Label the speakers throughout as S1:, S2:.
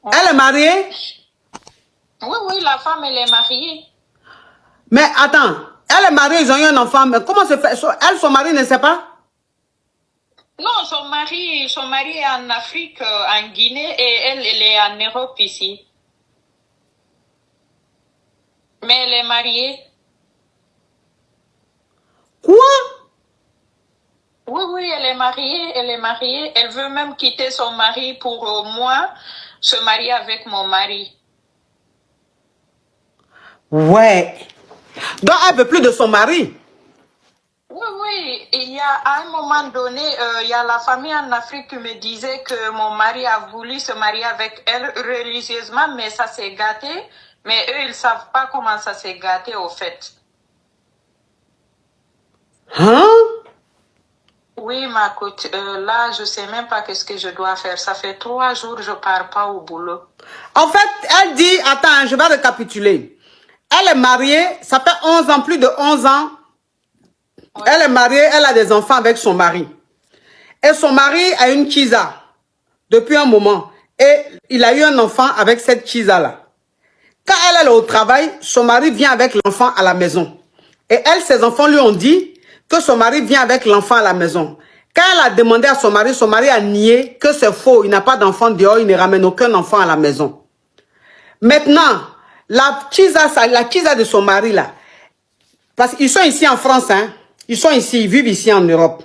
S1: Ouais.
S2: Elle est mariée?
S1: Oui, oui, la femme, elle est mariée.
S2: Mais attends, elle est mariée, ils ont eu un enfant. Mais comment se fait? Elle, son mari ne sait pas?
S1: Non, son mari est en Afrique, en Guinée, et elle est en Europe ici. Mais elle est mariée.
S2: Quoi?
S1: Oui, oui, elle est mariée, elle est mariée. Elle veut même quitter son mari pour moi se marier avec mon mari.
S2: Ouais. Donc elle veut plus de son mari.
S1: Oui, oui. Il y a à un moment donné, il y a la famille en Afrique qui me disait que mon mari a voulu se marier avec elle religieusement, mais ça s'est gâté. Mais eux, ils ne savent pas comment ça s'est gâté au fait.
S2: Hein?
S1: Oui, ma coach, là, je ne sais même pas qu'est-ce que je dois faire. Ça fait 3 jours que je ne pars pas au boulot.
S2: En fait, elle dit, attends, je vais récapituler. Elle est mariée, ça fait 11 ans, plus de 11 ans. Ouais. Elle est mariée, elle a des enfants avec son mari. Et son mari a une Kiza depuis un moment. Et il a eu un enfant avec cette Kiza-là. Quand elle est au travail, son mari vient avec l'enfant à la maison. Et elle, ses enfants lui ont dit que son mari vient avec l'enfant à la maison. Quand elle a demandé à son mari a nié que c'est faux. Il n'a pas d'enfant dehors, il ne ramène aucun enfant à la maison. Maintenant, la Kiza de son mari là, parce qu'ils sont ici en France, hein, ils sont ici, ils vivent ici en Europe.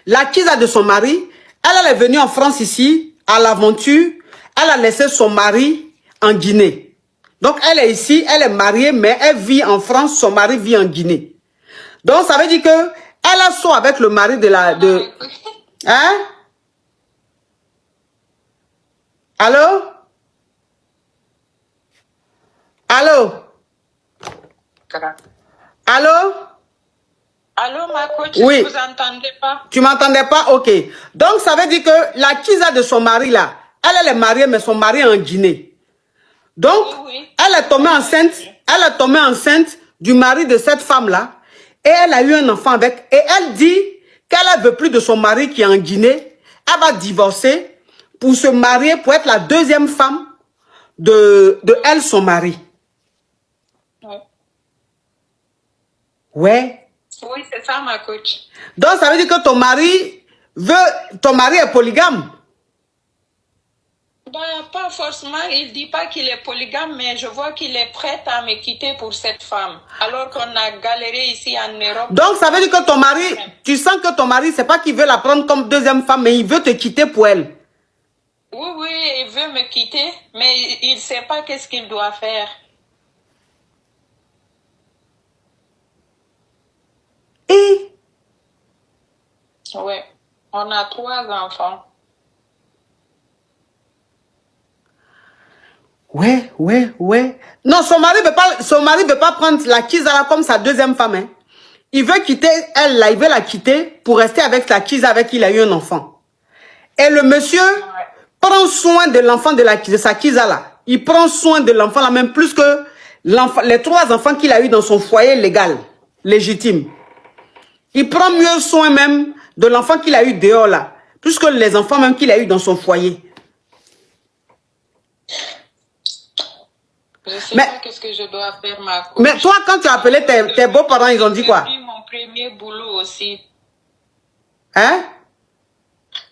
S2: La Kiza de son mari, elle est venue en France ici, à l'aventure, elle a laissé son mari en Guinée. Donc elle est ici, elle est mariée, mais elle vit en France, son mari vit en Guinée. Donc ça veut dire que elle a soit avec le mari de la... Hein? Allô? Allô? Allô?
S1: Allô, ma coach,
S2: oui.
S1: Je ne vous entendais pas.
S2: Tu m'entendais pas? Ok. Donc, ça veut dire que la Kiza de son mari, là, elle est mariée, mais son mari est en Guinée. Donc, oui. Elle est tombée enceinte du mari de cette femme-là, et elle a eu un enfant avec, et elle dit qu'elle ne veut plus de son mari qui est en Guinée, elle va divorcer pour se marier, pour être la deuxième femme de elle, son mari.
S1: Ouais.
S2: Ouais.
S1: Oui, c'est ça, ma coach.
S2: Donc, ça veut dire que ton mari est polygame?
S1: Ben, pas forcément. Il ne dit pas qu'il est polygame, mais je vois qu'il est prêt à me quitter pour cette femme. Alors qu'on a galéré ici en Europe. Donc,
S2: ça veut dire que ton mari, tu sens que ton mari, c'est pas qu'il veut la prendre comme deuxième femme, mais il veut te quitter pour elle.
S1: Oui, oui, il veut me quitter, mais il ne sait pas qu'est-ce qu'il doit faire.
S2: Et?
S1: Oui, on a 3 enfants.
S2: Ouais. Non, son mari veut pas prendre la Kiza comme sa deuxième femme. Hein. Il veut quitter elle là, il veut la quitter pour rester avec la Kiza avec qui il a eu un enfant. Et le monsieur prend soin de l'enfant de sa Kiza là. Il prend soin de l'enfant là même plus que les 3 enfants qu'il a eu dans son foyer légal, légitime. Il prend mieux soin même de l'enfant qu'il a eu dehors là, plus que les enfants même qu'il a eu dans son foyer.
S1: Je ne sais pas qu'est-ce que je dois faire, ma coach.
S2: Mais toi, quand tu as appelé tes beaux-parents, ils ont dit quoi?
S1: J'ai perdu mon premier boulot aussi.
S2: Hein?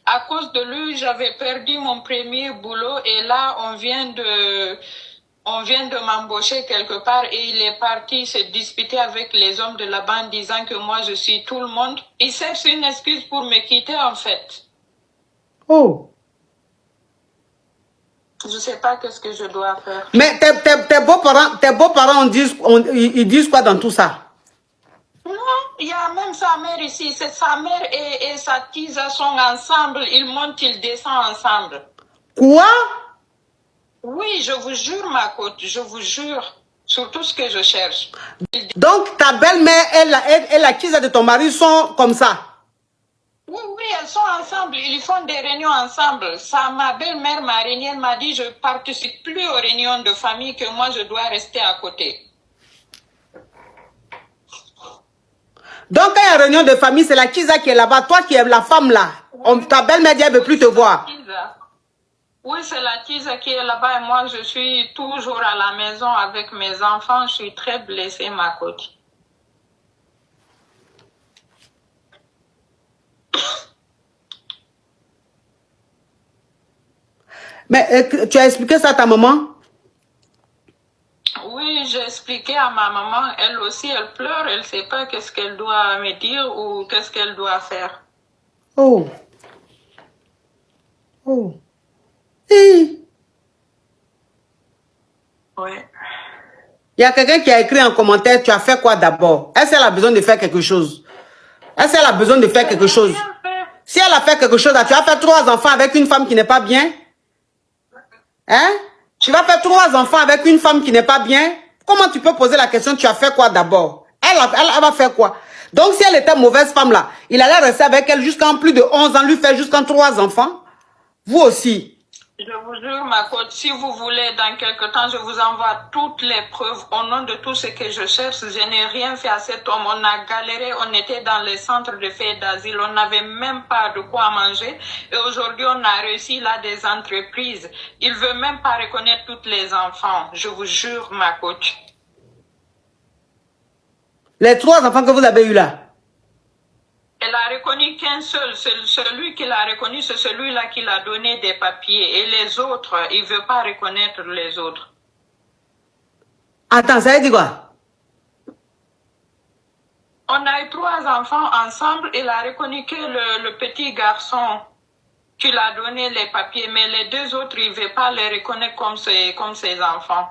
S1: À cause de lui, j'avais perdu mon premier boulot et là, on vient de m'embaucher quelque part et il est parti se disputer avec les hommes de la bande disant que moi, je suis tout le monde. Il cherche une excuse pour me quitter, en fait.
S2: Oh.
S1: Je ne sais pas qu'est-ce que je dois faire.
S2: Mais tes beaux-parents, ils disent quoi dans tout ça?
S1: Non, il y a même sa mère ici. C'est sa mère et sa Kiza sont ensemble. Ils montent, ils descendent ensemble.
S2: Quoi?
S1: Oui, je vous jure, ma coach, je vous jure. Sur tout ce que je cherche.
S2: Donc, ta belle-mère et la Kiza de ton mari sont comme ça?
S1: Oui, elles sont ensemble. Ils font des réunions ensemble. Ma belle-mère marinienne m'a dit je ne participe plus aux réunions de famille, que moi, je dois rester à côté.
S2: Donc, quand il y a une réunion de famille, c'est la Kiza qui est là-bas. Toi qui es la femme là. Ta belle-mère dit elle ne veut plus te voir.
S1: Oui, c'est la Tisa qui est là-bas et moi, je suis toujours à la maison avec mes enfants. Je suis très blessée, ma coach.
S2: Mais tu as expliqué ça à ta maman?
S1: Oui, j'ai expliqué à ma maman. Elle aussi, elle pleure. Elle ne sait pas qu'est-ce qu'elle doit me dire ou qu'est-ce qu'elle doit faire.
S2: Oh. Oh. Oui.
S1: Oui.
S2: Il y a quelqu'un qui a écrit en commentaire, tu as fait quoi d'abord? Est-ce qu'elle a besoin de faire quelque chose? Est-ce qu'elle a besoin de faire quelque chose? Si elle a fait quelque chose, tu as fait 3 enfants avec une femme qui n'est pas bien? Hein? Tu vas faire 3 enfants avec une femme qui n'est pas bien? Comment tu peux poser la question, tu as fait quoi d'abord? Elle va faire quoi? Donc si elle était mauvaise femme là, il allait rester avec elle jusqu'en plus de 11 ans, lui faire jusqu'en 3 enfants? Vous aussi.
S1: Je vous jure, ma coach, si vous voulez, dans quelque temps, je vous envoie toutes les preuves au nom de tout ce que je cherche. Je n'ai rien fait à cet homme. On a galéré, on était dans les centres de faits d'asile, on n'avait même pas de quoi manger. Et aujourd'hui, on a réussi là des entreprises. Il veut même pas reconnaître tous les enfants. Je vous jure, ma coach.
S2: Les 3 enfants que vous avez eus là?
S1: Elle a reconnu qu'un seul, celui qu'il a reconnu, c'est celui-là qui l'a donné des papiers. Et les autres, il ne veut pas reconnaître les autres.
S2: Attends, ça veut dire quoi?
S1: On a eu 3 enfants ensemble. Il a reconnu que le petit garçon qui l'a donné les papiers, mais les 2 autres, il ne veut pas les reconnaître comme ses enfants.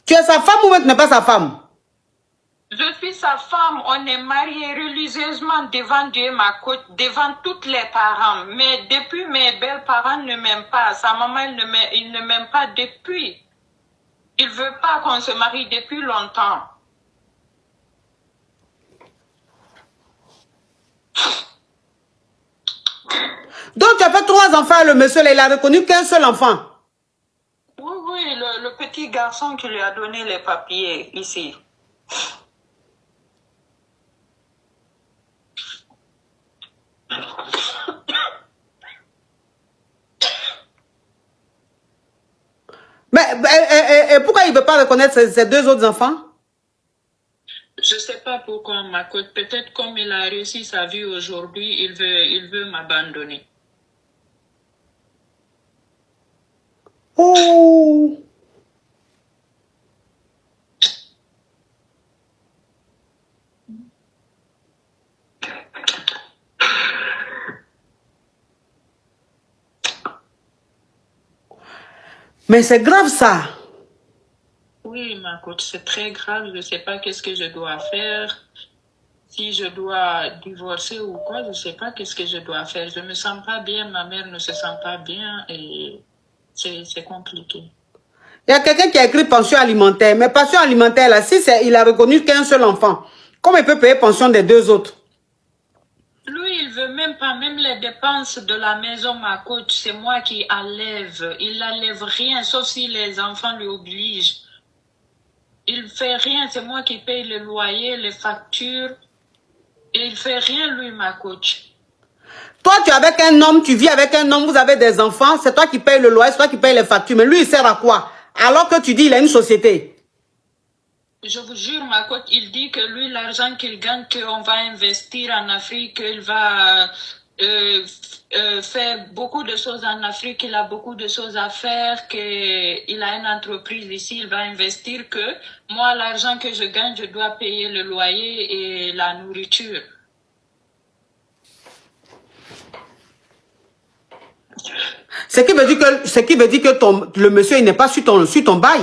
S2: Tu es sa femme ou tu n'es pas sa femme?
S1: Je suis sa femme, on est mariés religieusement devant Dieu, ma coach, devant tous les parents. Mais depuis, mes belles-parents ne m'aiment pas. Sa maman, il ne m'aime pas depuis. Il ne veut pas qu'on se marie depuis longtemps.
S2: Donc tu as fait 3 enfants et le monsieur là, il a reconnu qu'un seul enfant?
S1: Oui, oui, le petit garçon qui lui a donné les papiers ici.
S2: Mais pourquoi il ne veut pas reconnaître ses 2 autres enfants?
S1: Je ne sais pas pourquoi, ma coach. Peut-être comme il a réussi sa vie aujourd'hui, il veut m'abandonner.
S2: Oh! Mais c'est grave ça.
S1: Oui, ma coach, c'est très grave. Je ne sais pas qu'est-ce que je dois faire. Si je dois divorcer ou quoi, je ne sais pas qu'est-ce que je dois faire. Je ne me sens pas bien, ma mère ne se sent pas bien et c'est compliqué.
S2: Il y a quelqu'un qui a écrit pension alimentaire. Mais pension alimentaire, là, si il a reconnu qu'un seul enfant, comment il peut payer pension des 2 autres?
S1: Lui, il veut même pas, même les dépenses de la maison, ma coach, c'est moi qui enlève. Il n'enlève rien, sauf si les enfants lui obligent. Il fait rien, c'est moi qui paye le loyer, les factures. Et il fait rien, lui, ma coach.
S2: Toi, tu es avec un homme, tu vis avec un homme, vous avez des enfants, c'est toi qui payes le loyer, c'est toi qui payes les factures. Mais lui, il sert à quoi? Alors que tu dis, il a une société.
S1: Je vous jure, ma coach, il dit que lui, l'argent qu'il gagne, qu'on va investir en Afrique, qu'il va faire beaucoup de choses en Afrique, il a beaucoup de choses à faire, qu'il a une entreprise ici, il va investir, que moi, l'argent que je gagne, je dois payer le loyer et la nourriture.
S2: Ce qui veut dire que le monsieur, il n'est pas sur ton bail.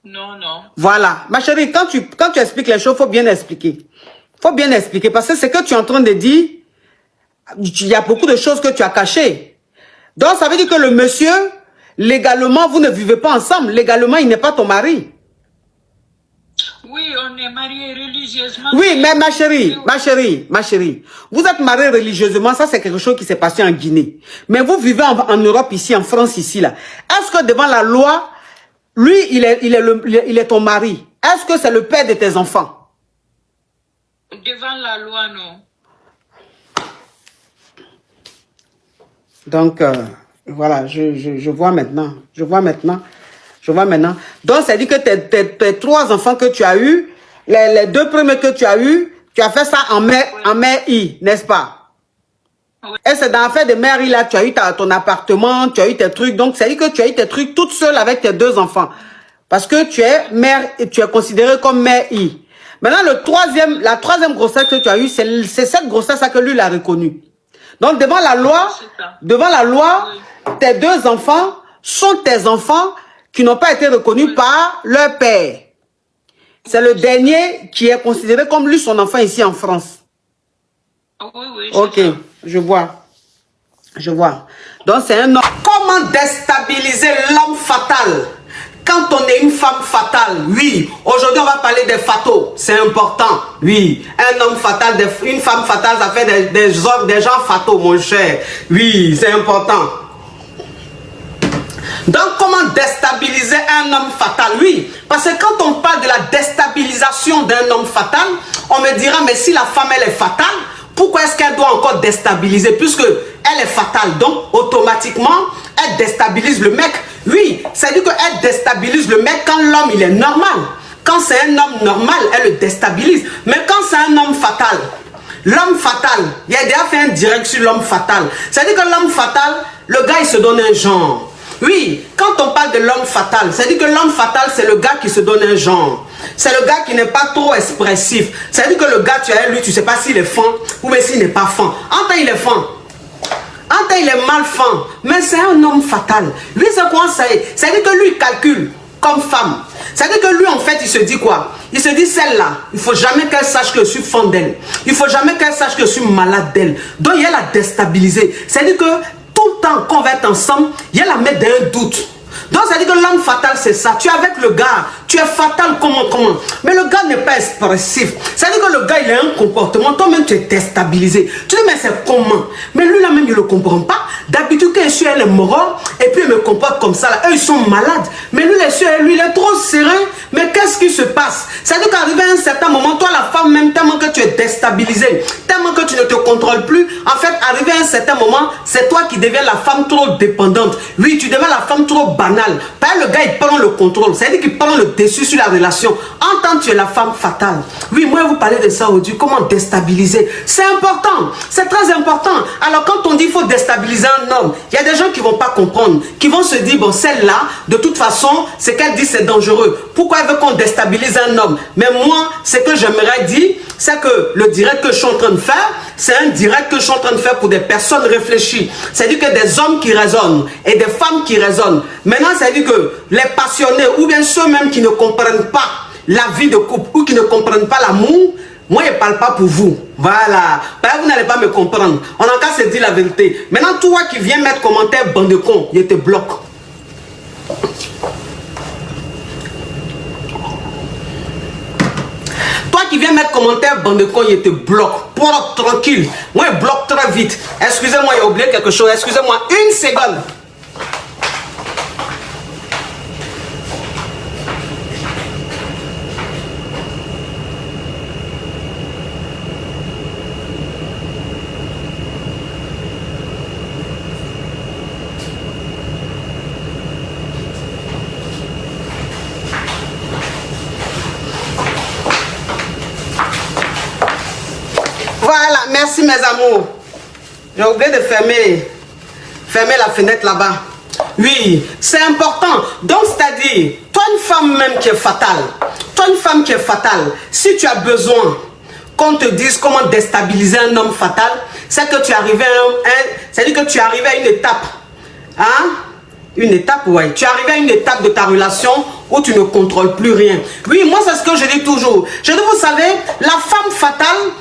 S1: Non, non.
S2: Voilà. Ma chérie, quand tu expliques les choses, il faut bien expliquer. Il faut bien expliquer. Parce que ce que tu es en train de dire, il y a beaucoup de choses que tu as cachées. Donc, ça veut dire que le monsieur, légalement, vous ne vivez pas ensemble. Légalement, il n'est pas ton mari.
S1: Oui, on est mariés religieusement.
S2: Oui, mais ma chérie, vous êtes mariés religieusement, ça c'est quelque chose qui s'est passé en Guinée. Mais vous vivez en Europe ici, en France ici, là. Est-ce que devant la loi, lui, il est ton mari? Est-ce que c'est le père de tes enfants?
S1: Devant la loi, non.
S2: Donc, voilà, je vois maintenant. Je vois maintenant. Je vois maintenant. Donc, ça dit que tes 3 enfants que tu as eus, les 2 premiers que tu as eus, tu as fait ça en mère I, n'est-ce pas?
S1: Oui.
S2: Et c'est dans l'affaire de mère I, là, tu as eu ton appartement, tu as eu tes trucs. Donc, ça dit que tu as eu tes trucs toute seule avec tes 2 enfants. Parce que tu es mère et tu es considérée comme mère I. Maintenant, la troisième grossesse que tu as eue, c'est cette grossesse-là que lui, il a reconnue. Donc, devant la loi, oui, tes 2 enfants sont tes enfants qui n'ont pas été reconnus, oui, par leur père. C'est le dernier qui est considéré comme lui, son enfant ici en France.
S1: Oui, oui.
S2: Ok, je vois. Je vois. Donc, c'est un homme. Comment déstabiliser l'homme fatal? Quand on est une femme fatale, oui. Aujourd'hui, on va parler des fataux. C'est important, oui. Un homme fatal, une femme fatale, ça fait des gens fataux, mon cher. Oui, c'est important. Donc, comment déstabiliser un homme fatal? Oui, parce que quand on parle de la déstabilisation d'un homme fatal, on me dira, mais si la femme, elle est fatale, pourquoi est-ce qu'elle doit encore déstabiliser? Puisque elle est fatale, donc automatiquement, elle déstabilise le mec. Oui, c'est-à-dire qu'elle déstabilise le mec quand l'homme, il est normal. Quand c'est un homme normal, elle le déstabilise. Mais quand c'est un homme fatal, l'homme fatal, il a déjà fait un direct sur l'homme fatal. C'est-à-dire que l'homme fatal, le gars, il se donne un genre. Oui, quand on parle de l'homme fatal, c'est-à-dire que l'homme fatal, c'est le gars qui se donne un genre. C'est le gars qui n'est pas trop expressif. C'est-à-dire que le gars, tu as lui, tu ne sais pas s'il est fin ou bien s'il n'est pas fin. En temps, il est fin. En temps, il est mal fin. Mais c'est un homme fatal. Lui, c'est quoi ça? C'est-à-dire que lui, il calcule comme femme. C'est-à-dire que lui, en fait, il se dit quoi? Il se dit, celle-là, il ne faut jamais qu'elle sache que je suis fan d'elle. Il ne faut jamais qu'elle sache que je suis malade d'elle. Donc, il y a la déstabiliser. C'est-à-dire que tout le temps qu'on va être ensemble, il y a la mettre dans un doute. Donc, ça veut dire que l'homme fatal, c'est ça. Tu es avec le gars, tu es fatal, comment. Mais le gars n'est pas expressif. Ça veut dire que le gars, il a un comportement, toi-même, tu es déstabilisé. Tu dis, mais c'est comment? Mais lui, là même, il ne le comprend pas. D'habitude, quand je suis, elle est mort, et puis il me comporte comme ça. Là. Eux, ils sont malades. Mais lui, lui, il est trop serein. Mais qu'est-ce qui se passe? Ça veut dire qu'arrivé à un certain moment, toi, la femme, même, tellement que tu es déstabilisé, tellement que tu ne te contrôles plus, en fait, arrivé à un certain moment, c'est toi qui deviens la femme trop dépendante. Oui, tu deviens la femme trop banale. Le gars, il prend le contrôle. C'est-à-dire qu'il prend le dessus sur la relation. En tant que tu es la femme fatale. Oui, moi, vous parlez de ça aujourd'hui. Comment déstabiliser? C'est important. C'est très important. Alors, quand on dit qu'il faut déstabiliser un homme, il y a des gens qui ne vont pas comprendre. Qui vont se dire, bon, celle-là, de toute façon, ce qu'elle dit, c'est dangereux. Pourquoi elle veut qu'on déstabilise un homme? Mais moi, ce que j'aimerais dire, c'est que le direct que je suis en train de faire, c'est un direct que je suis en train de faire pour des personnes réfléchies. C'est-à-dire que des hommes qui raisonnent et des femmes qui raisonnent. Maintenant, c'est-à-dire que les passionnés ou bien ceux-mêmes qui ne comprennent pas la vie de couple ou qui ne comprennent pas l'amour, moi, je ne parle pas pour vous. Voilà. Vous n'allez pas me comprendre. On a qu'à se dire la vérité. Maintenant, toi qui viens mettre commentaire, bande de cons, je te bloque. Toi qui viens mettre commentaire, bande de cons, je te bloque. Pour tranquille. Moi, je bloque très vite. Excusez-moi, j'ai oublié quelque chose. Excusez-moi, une seconde. Voilà, merci mes amours. J'ai oublié de fermer la fenêtre là-bas. Oui, c'est important. Donc, c'est-à-dire, toi une femme même qui est fatale, si tu as besoin qu'on te dise comment déstabiliser un homme fatal, c'est que tu arrives c'est-à-dire que tu arrives à une étape. Hein? Une étape, ouais. Tu arrives à une étape de ta relation où tu ne contrôles plus rien. Oui, moi, c'est ce que je dis toujours. Je dis, vous savez, la femme fatale,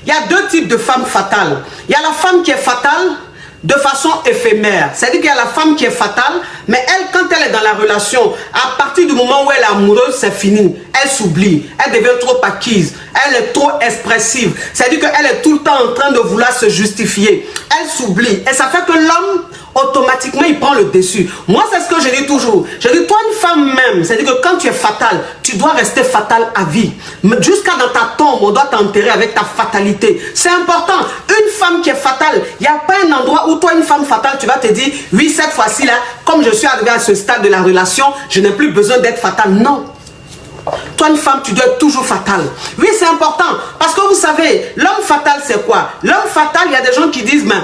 S2: il y a 2 types de femmes fatales. Il y a la femme qui est fatale de façon éphémère. C'est-à-dire qu'il y a la femme qui est fatale, mais elle, quand elle est dans la relation, à partir du moment où elle est amoureuse, c'est fini. Elle s'oublie. Elle devient trop acquise. Elle est trop expressive. C'est-à-dire qu'elle est tout le temps en train de vouloir se justifier. Elle s'oublie. Et ça fait que l'homme, automatiquement, il prend le dessus. Moi, c'est ce que je dis toujours. Je dis, toi, une femme même, c'est-à-dire que quand tu es fatale, tu dois rester fatale à vie. Jusqu'à dans ta tombe, on doit t'enterrer avec ta fatalité. C'est important. Une femme qui est fatale, il n'y a pas un endroit où toi, une femme fatale, tu vas te dire, oui, cette fois-ci, là, comme je suis arrivé à ce stade de la relation, je n'ai plus besoin d'être fatale. Non. Toi, une femme, tu dois être toujours fatale. Oui, c'est important. Parce que vous savez, l'homme fatal, c'est quoi? L'homme fatal, il y a des gens qui disent, mais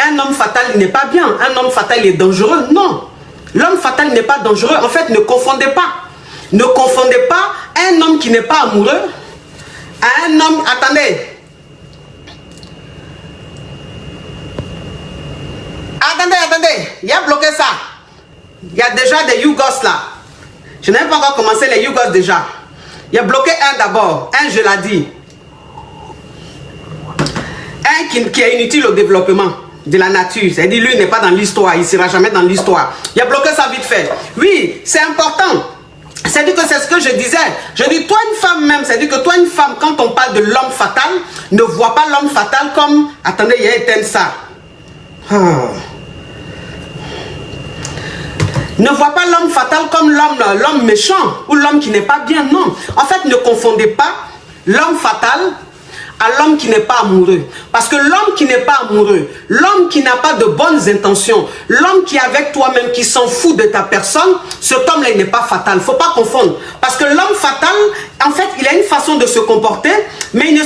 S2: un homme fatal, il n'est pas bien. Un homme fatal, il est dangereux. Non. L'homme fatal n'est pas dangereux. En fait, ne confondez pas. Ne confondez pas un homme qui n'est pas amoureux à un homme... Attendez. Attendez. Il a bloqué ça. Il y a déjà des Yougos là. Je n'ai pas encore commencé les Yougos déjà. Il a bloqué un d'abord. Un, je l'ai dit. Un qui est inutile au développement de la nature. C'est-à-dire, lui, il n'est pas dans l'histoire. Il ne sera jamais dans l'histoire. Il a bloqué ça vite fait. Oui, c'est important. C'est-à-dire que c'est ce que je disais. Je dis, toi, une femme même, c'est-à-dire que toi, une femme, quand on parle de l'homme fatal, ne vois pas l'homme fatal comme... Attendez, il y a éteint ça. Ne vois pas l'homme fatal comme l'homme méchant ou l'homme qui n'est pas bien. Non. En fait, ne confondez pas l'homme fatal à l'homme qui n'est pas amoureux. Parce que l'homme qui n'est pas amoureux, l'homme qui n'a pas de bonnes intentions, l'homme qui est avec toi-même, qui s'en fout de ta personne, cet homme-là, il n'est pas fatal. Il ne faut pas confondre. Parce que l'homme fatal, en fait, il a une façon de se comporter, mais il ne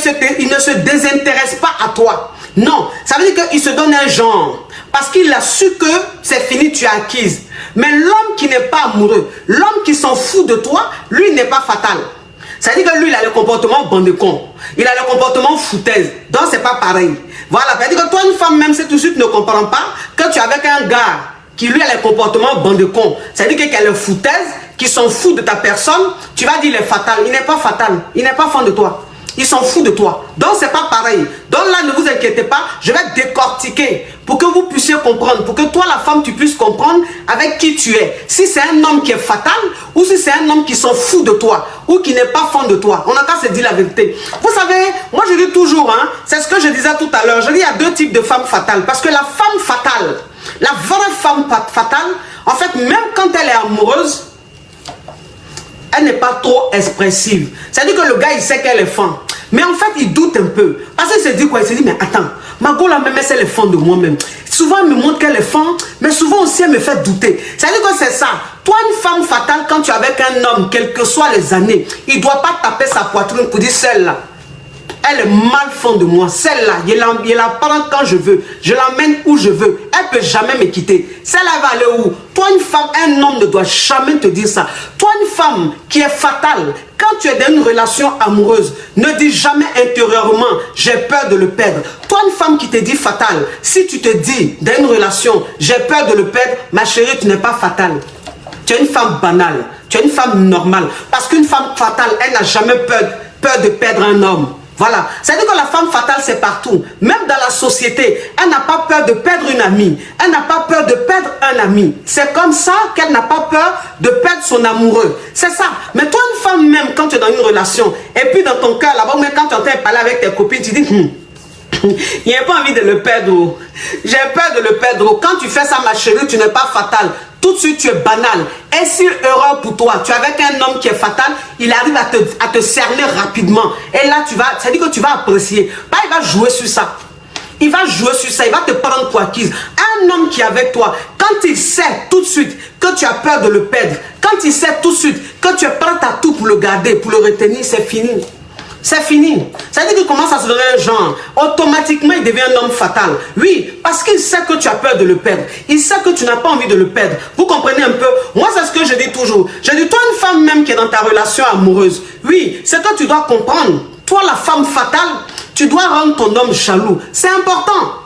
S2: se désintéresse pas à toi. Non. Ça veut dire qu'il se donne un genre. Parce qu'il a su que c'est fini, tu as acquise. Mais l'homme qui n'est pas amoureux, l'homme qui s'en fout de toi, lui, n'est pas fatal. Ça veut dire que lui, il a le comportement bon de con. Il a le comportement foutaise. Donc, c'est pas pareil. Voilà. Ça veut dire que toi, une femme, même si tout de suite ne comprends pas que tu es avec un gars qui, lui, a le comportement bon de con. Ça veut dire qu'il a le foutaise, qui s'en fout de ta personne. Tu vas dire, il est fatal. Il n'est pas fatal. Il n'est pas fan de toi. Il s'en fout de toi. Donc, c'est pas pareil. Donc là, ne vous inquiétez pas. Je vais décortiquer pour que vous puissiez comprendre. Pour que toi, la femme, tu puisses comprendre avec qui tu es. Si c'est un homme qui est fatal ou si c'est un homme qui s'en fout de toi ou qui n'est pas fan de toi. On a qu'à se dire la vérité. Vous savez, moi, je dis toujours, hein, c'est ce que je disais tout à l'heure. Je dis, il y a deux types de femmes fatales. Parce que la femme fatale, la vraie femme fatale, en fait, même quand elle est amoureuse, elle n'est pas trop expressive. C'est-à-dire que le gars, il sait qu'elle est fan. Mais en fait, il doute un peu. Parce qu'il se dit quoi? Il se dit, mais attends, ma go là même, elle est fan de moi-même. Souvent, elle me montre qu'elle est fan, mais souvent aussi, elle me fait douter. C'est-à-dire que c'est ça. Toi, une femme fatale, quand tu es avec un homme, quelles que soient les années, il ne doit pas taper sa poitrine pour dire celle-là. Elle est mal fan de moi. Celle-là, je la prends quand je veux. Je l'emmène où je veux. Elle ne peut jamais me quitter. Celle-là va aller où? Toi, une femme, un homme ne doit jamais te dire ça. Toi, une femme qui est fatale, quand tu es dans une relation amoureuse, ne dis jamais intérieurement, j'ai peur de le perdre. Toi, une femme qui te dit fatale, si tu te dis dans une relation, j'ai peur de le perdre, ma chérie, tu n'es pas fatale. Tu es une femme banale. Tu es une femme normale. Parce qu'une femme fatale, elle n'a jamais peur de perdre un homme. Voilà. C'est-à-dire que la femme fatale, c'est partout. Même dans la société, elle n'a pas peur de perdre une amie. Elle n'a pas peur de perdre un ami. C'est comme ça qu'elle n'a pas peur de perdre son amoureux. C'est ça. Mais toi, une femme même, quand tu es dans une relation, et puis dans ton cœur, là-bas, même quand tu entends parler avec tes copines, tu dis, il n'y a pas envie de le perdre. J'ai peur de le perdre. Quand tu fais ça, ma chérie, tu n'es pas fatale. Tout de suite, tu es banal. Et si erreur pour toi, tu es avec un homme qui est fatal, il arrive à te cerner rapidement. Et là, ça dit que tu vas apprécier. Bah, il va jouer sur ça. Il va jouer sur ça. Il va te prendre pour acquise. Un homme qui est avec toi, quand il sait tout de suite que tu as peur de le perdre, quand il sait tout de suite que tu es prêt à tout pour le garder, pour le retenir, c'est fini. C'est fini. Ça veut dire qu'il commence à se donner un genre. Automatiquement, il devient un homme fatal. Oui, parce qu'il sait que tu as peur de le perdre. Il sait que tu n'as pas envie de le perdre. Vous comprenez un peu? Moi, c'est ce que je dis toujours. Je dis, toi, une femme même qui est dans ta relation amoureuse, oui, c'est que tu dois comprendre. Toi, la femme fatale, tu dois rendre ton homme jaloux. C'est important.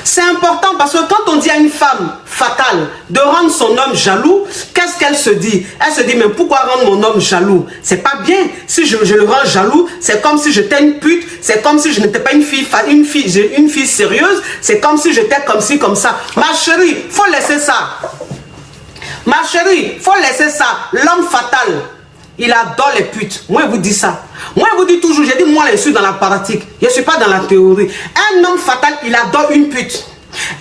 S2: C'est important parce que quand on dit à une femme fatale de rendre son homme jaloux, qu'est-ce qu'elle se dit? Elle se dit, mais pourquoi rendre mon homme jaloux? C'est pas bien. Si je le rends jaloux, c'est comme si j'étais une pute, c'est comme si je n'étais pas une fille sérieuse, c'est comme si j'étais comme ci, comme ça. Ma chérie, faut laisser ça. Ma chérie, faut laisser ça. L'homme fatal, il adore les putes. Moi, je vous dis ça. Moi, je vous dis toujours, j'ai dit, moi, je suis dans la pratique. Je ne suis pas dans la théorie. Un homme fatal, il adore une pute.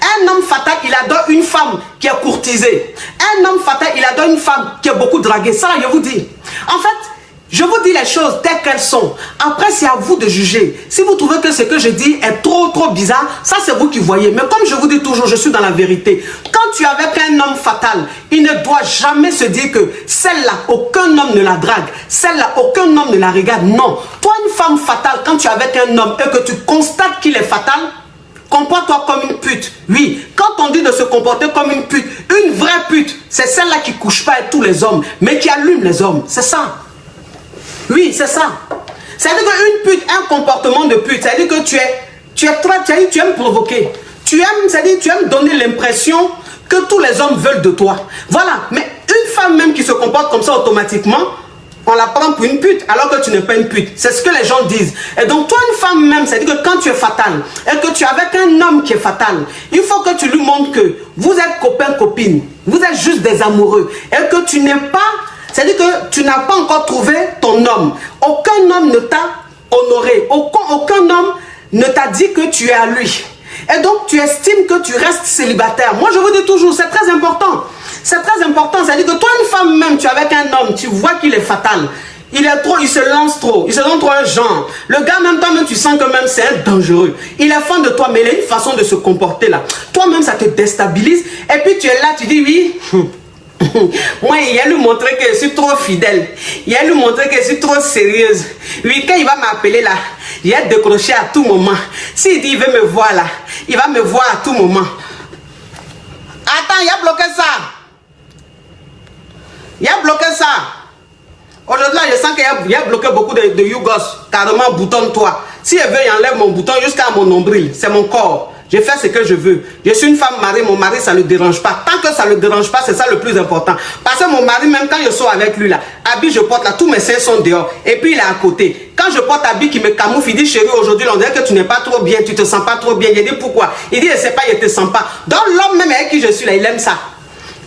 S2: Un homme fatal, il adore une femme qui est courtisée. Un homme fatal, il adore une femme qui est beaucoup draguée. Ça, je vous dis. En fait, je vous dis les choses telles qu'elles sont. Après, c'est à vous de juger. Si vous trouvez que ce que je dis est trop bizarre, ça c'est vous qui voyez. Mais comme je vous dis toujours, je suis dans la vérité. Quand tu es avec un homme fatal, il ne doit jamais se dire que celle-là, aucun homme ne la drague. Celle-là, aucun homme ne la regarde. Non. Toi, une femme fatale, quand tu es avec un homme et que tu constates qu'il est fatal, comporte-toi comme une pute. Oui, quand on dit de se comporter comme une pute, une vraie pute, c'est celle-là qui ne couche pas avec tous les hommes, mais qui allume les hommes. C'est ça. Oui, c'est ça. C'est-à-dire qu'une pute, un comportement de pute, c'est-à-dire que tu aimes provoquer. Tu aimes donner l'impression que tous les hommes veulent de toi. Voilà. Mais une femme même qui se comporte comme ça automatiquement, on la prend pour une pute alors que tu n'es pas une pute. C'est ce que les gens disent. Et donc toi, une femme même, c'est-à-dire que quand tu es fatale et que tu es avec un homme qui est fatal, il faut que tu lui montres que vous êtes copain-copine. Vous êtes juste des amoureux. Et que tu n'es pas... C'est-à-dire que tu n'as pas encore trouvé ton homme. Aucun homme ne t'a honoré. Aucun homme ne t'a dit que tu es à lui. Et donc, tu estimes que tu restes célibataire. Moi, je vous dis toujours, c'est très important. C'est très important. C'est-à-dire que toi, une femme même, tu es avec un homme, tu vois qu'il est fatal. Il est trop, il se lance trop. Il se donne trop un genre. Le gars, même toi-même, tu sens que même c'est un dangereux. Il est fan de toi, mais il a une façon de se comporter là. Toi-même, ça te déstabilise. Et puis, tu es là, tu dis oui... Moi, il a lui montrer que je suis trop fidèle. Il a lui montrer que je suis trop sérieuse. Oui, quand il va m'appeler là, il va décrocher à tout moment. S'il dit il veut me voir là, il va me voir à tout moment. Attends, il a bloqué ça. Il a bloqué ça. Aujourd'hui, je sens qu'il a bloqué beaucoup de Yougos. Carrément, boutonne-toi. Si elle veut, il enlève mon bouton jusqu'à mon nombril. C'est mon corps. Je fais ce que je veux. Je suis une femme mariée, mon mari, ça ne le dérange pas. Tant que ça ne le dérange pas, c'est ça le plus important. Parce que mon mari, même quand je sors avec lui, là, habit, je porte là, tous mes seins sont dehors. Et puis il est à côté. Quand je porte habit qui me camoufle, il dit, chérie, aujourd'hui, on dirait que tu n'es pas trop bien, tu te sens pas trop bien. Je dis, pourquoi? Il dit, je ne sais pas, il te sent pas. Donc l'homme même avec qui je suis là, il aime ça.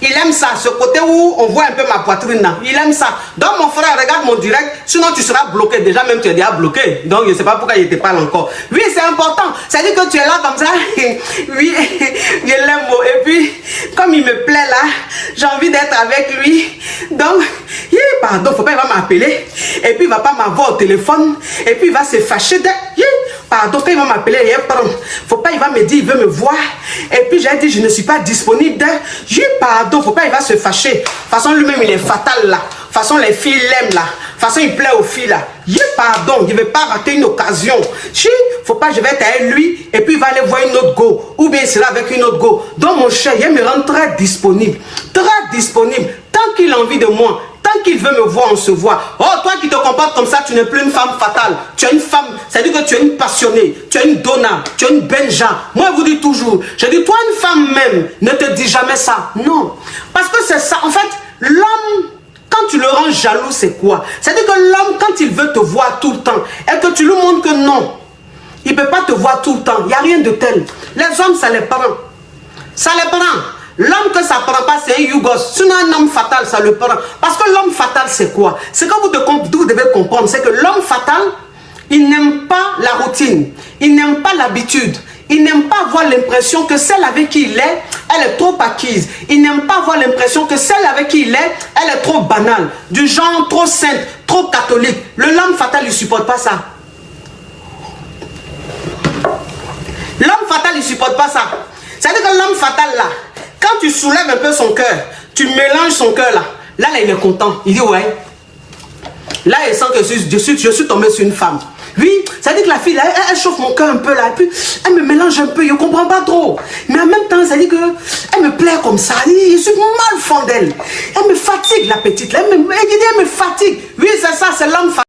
S2: Il aime ça, ce côté où on voit un peu ma poitrine là. Il aime ça. Donc mon frère, regarde mon direct, sinon tu seras bloqué. Déjà même tu es déjà bloqué. Donc je ne sais pas pourquoi il te parle encore. Oui, c'est important. C'est-à-dire que tu es là comme ça. Oui, je l'aime. Et puis, comme il me plaît là, j'ai envie d'être avec lui. Donc, pardon, faut pas, il va m'appeler. Et puis il va pas m'avoir au téléphone. Et puis il va se fâcher de... Pardon, quand il va m'appeler, faut pas, il va me dire, il veut me voir. Et puis j'ai dit, je ne suis pas disponible. Pardon, faut pas, il va se fâcher. De toute façon, lui-même, il est fatal là. De toute façon, les filles l'aiment là. De toute façon, il plaît aux filles là. Pardon, je ne vais pas rater une occasion. Faut pas, je vais être avec lui. Et puis il va aller voir une autre go. Ou bien il sera avec une autre go. Donc mon cher, il me rend très disponible. Très disponible. Tant qu'il a envie de moi. Tant qu'il veut me voir, on se voit. Oh, toi qui te comportes comme ça, tu n'es plus une femme fatale. Tu es une femme, c'est-à-dire que tu es une passionnée. Tu es une donna. Tu es une benja. Moi, je vous dis toujours. Je dis, toi, une femme même, ne te dis jamais ça. Non. Parce que c'est ça. En fait, l'homme, quand tu le rends jaloux, c'est quoi? C'est-à-dire que l'homme, quand il veut te voir tout le temps, et que tu lui montres que non, il ne peut pas te voir tout le temps. Il n'y a rien de tel. Les hommes, ça les prend. Ça les prend. L'homme que ça ne prend pas, c'est un Yougos. Sinon, un homme fatal, ça le prend. Parce que l'homme fatal, c'est quoi? C'est que vous devez comprendre, c'est que l'homme fatal, il n'aime pas la routine. Il n'aime pas l'habitude. Il n'aime pas avoir l'impression que celle avec qui il est, elle est trop acquise. Il n'aime pas avoir l'impression que celle avec qui il est, elle est trop banale. Du genre trop sainte, trop catholique. L'homme fatal, il ne supporte pas ça. L'homme fatal, il ne supporte pas ça. C'est-à-dire que l'homme fatal, là, quand tu soulèves un peu son cœur, tu mélanges son cœur là, là il est content. Il dit ouais. Là il sent que je suis tombé sur une femme. Oui, ça dit que la fille là, elle chauffe mon cœur un peu là, et puis elle me mélange un peu, je ne comprends pas trop. Mais en même temps, ça dit que elle me plaît comme ça. Je suis mal fond d'elle. Elle me fatigue la petite là, elle me fatigue. Oui, c'est ça, c'est l'homme fatal.